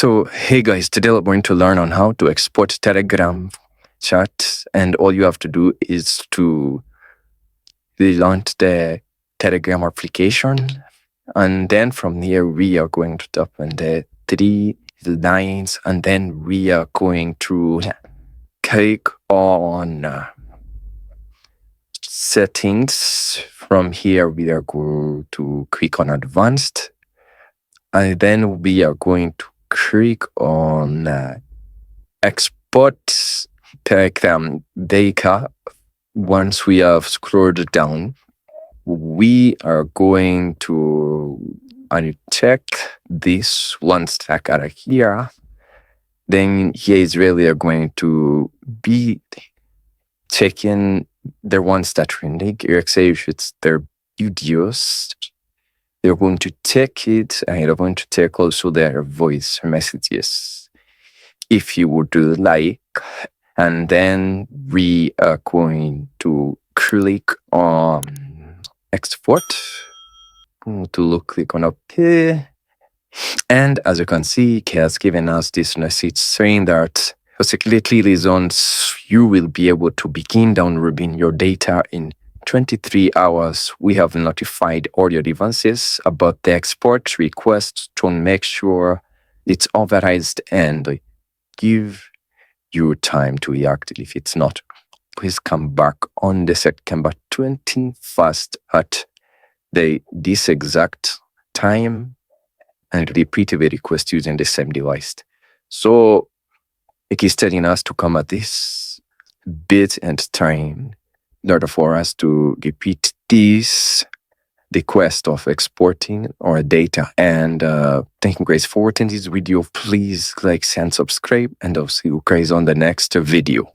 So, hey guys, today we're going to learn on how to export Telegram chat, and all you have to do is to launch the Telegram application, and then from here we are going to tap on the three lines, and then we are going to click on settings. From here we are going to click on advanced, and then we are going to click on export Telegram data. Once we have scrolled down, we are going to uncheck this one stack out here. Then here is where we are going to be checking the ones that we need. Say if it's their videos, they're going to check it, and they're going to check also their voice messages. If you would like, and then we are going to click on export to click on up here. And as you can see, it has given us this message saying that security reasons, you will be able to begin downloading your data in 23 hours. We have notified all your devices about the export request to make sure it's authorized and give you time to react. If it's not, please come back on the September 21st at this exact time and repeat the request using the same device. So it is telling us to come at this bit and time in order for us to repeat this request of exporting our data. And thank you guys for watching this video. Please like and subscribe, and I'll see you guys on the next video.